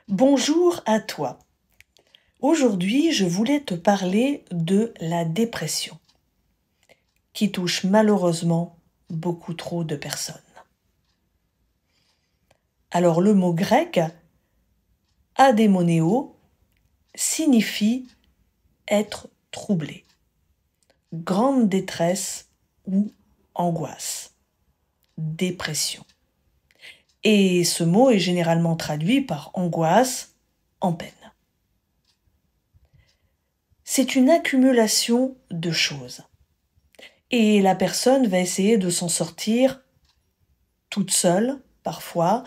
Bonjour à toi. Aujourd'hui, je voulais te parler de la dépression, qui touche malheureusement beaucoup trop de personnes. Alors le mot grec adémonéo signifie être troublé, grande détresse ou angoisse, dépression. Et ce mot est généralement traduit par angoisse, en peine. C'est une accumulation de choses. Et la personne va essayer de s'en sortir toute seule, parfois.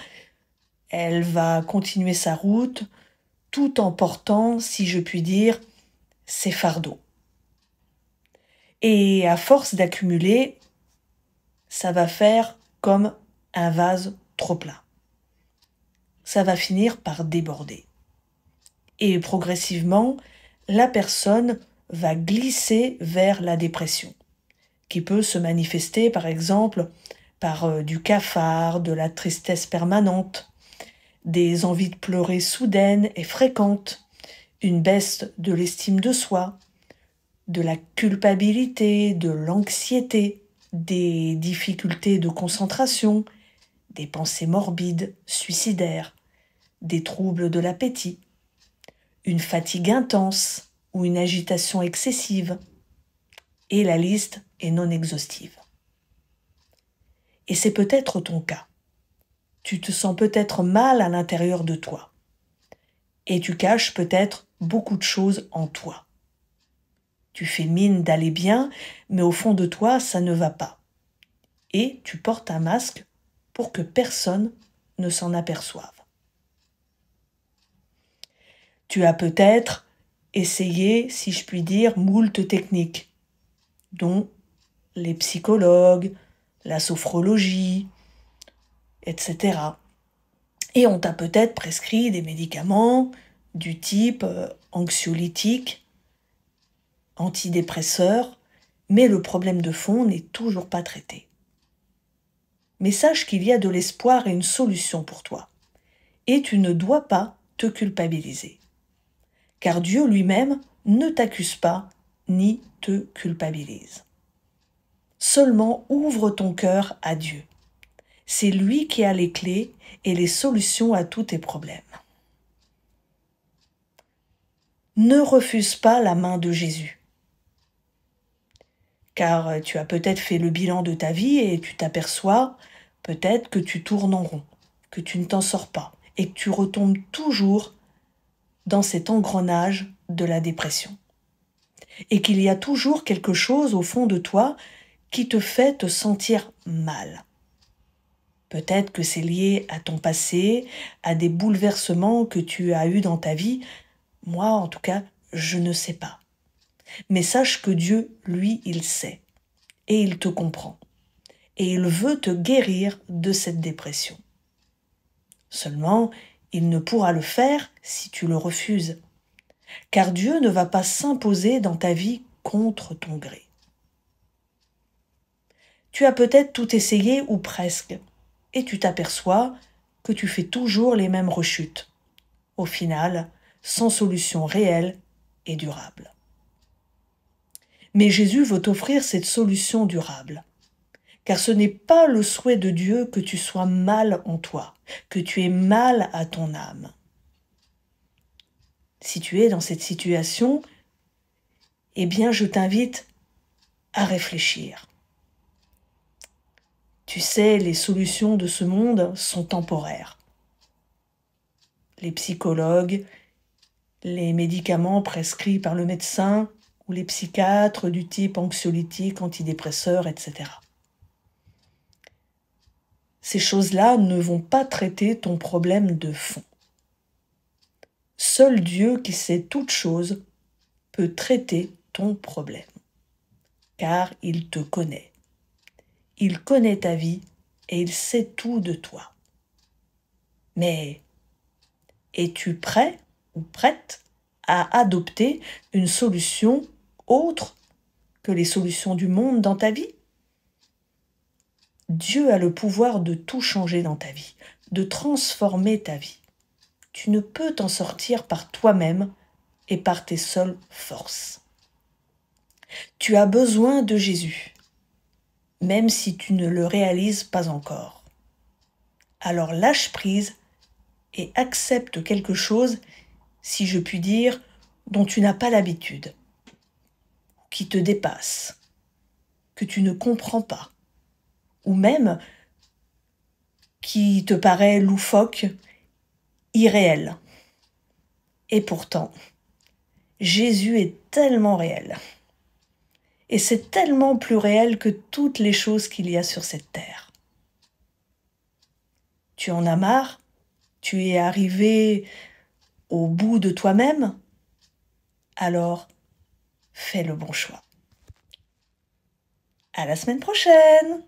Elle va continuer sa route tout en portant, si je puis dire, ses fardeaux. Et à force d'accumuler, ça va faire comme un vase trop plein. Ça va finir par déborder. Et progressivement, la personne va glisser vers la dépression, qui peut se manifester par exemple par du cafard, de la tristesse permanente, des envies de pleurer soudaines et fréquentes, une baisse de l'estime de soi, de la culpabilité, de l'anxiété, des difficultés de concentration, des pensées morbides, suicidaires, des troubles de l'appétit, une fatigue intense ou une agitation excessive, et la liste est non exhaustive. Et c'est peut-être ton cas. Tu te sens peut-être mal à l'intérieur de toi. Et tu caches peut-être beaucoup de choses en toi. Tu fais mine d'aller bien, mais au fond de toi, ça ne va pas. Et tu portes un masque pour que personne ne s'en aperçoive. Tu as peut-être essayé, si je puis dire, moult techniques, dont les psychologues, la sophrologie, etc. Et on t'a peut-être prescrit des médicaments du type anxiolytique, antidépresseur, mais le problème de fond n'est toujours pas traité. Mais sache qu'il y a de l'espoir et une solution pour toi. Et tu ne dois pas te culpabiliser. Car Dieu lui-même ne t'accuse pas ni te culpabilise. Seulement ouvre ton cœur à Dieu. C'est lui qui a les clés et les solutions à tous tes problèmes. Ne refuse pas la main de Jésus. Car tu as peut-être fait le bilan de ta vie et tu t'aperçois peut-être que tu tournes en rond, que tu ne t'en sors pas et que tu retombes toujours dans cet engrenage de la dépression. Et qu'il y a toujours quelque chose au fond de toi qui te fait te sentir mal. Peut-être que c'est lié à ton passé, à des bouleversements que tu as eus dans ta vie. Moi, en tout cas, je ne sais pas. Mais sache que Dieu, lui, il sait. Et il te comprend. Et il veut te guérir de cette dépression. Seulement, il ne pourra le faire si tu le refuses. Car Dieu ne va pas s'imposer dans ta vie contre ton gré. Tu as peut-être tout essayé ou presque, et tu t'aperçois que tu fais toujours les mêmes rechutes. Au final, sans solution réelle et durable. Mais Jésus veut t'offrir cette solution durable. Car ce n'est pas le souhait de Dieu que tu sois mal en toi, que tu aies mal à ton âme. Si tu es dans cette situation, eh bien je t'invite à réfléchir. Tu sais, les solutions de ce monde sont temporaires. Les psychologues, les médicaments prescrits par le médecin ou les psychiatres du type anxiolytique, antidépresseur, etc. Ces choses-là ne vont pas traiter ton problème de fond. Seul Dieu qui sait toutes choses peut traiter ton problème, car il te connaît. Il connaît ta vie et il sait tout de toi. Mais es-tu prêt ou prête à adopter une solution autre que les solutions du monde dans ta vie? Dieu a le pouvoir de tout changer dans ta vie, de transformer ta vie. tu ne peux t'en sortir par toi-même et par tes seules forces. Tu as besoin de Jésus, même si tu ne le réalises pas encore. Alors lâche prise et accepte quelque chose, si je puis dire, dont tu n'as pas l'habitude, qui te dépasse, que tu ne comprends pas, ou même qui te paraît loufoque, irréel. Et pourtant, Jésus est tellement réel. Et c'est tellement plus réel que toutes les choses qu'il y a sur cette terre. Tu en as marre? Tu es arrivé au bout de toi-même? Alors, fais le bon choix. À la semaine prochaine!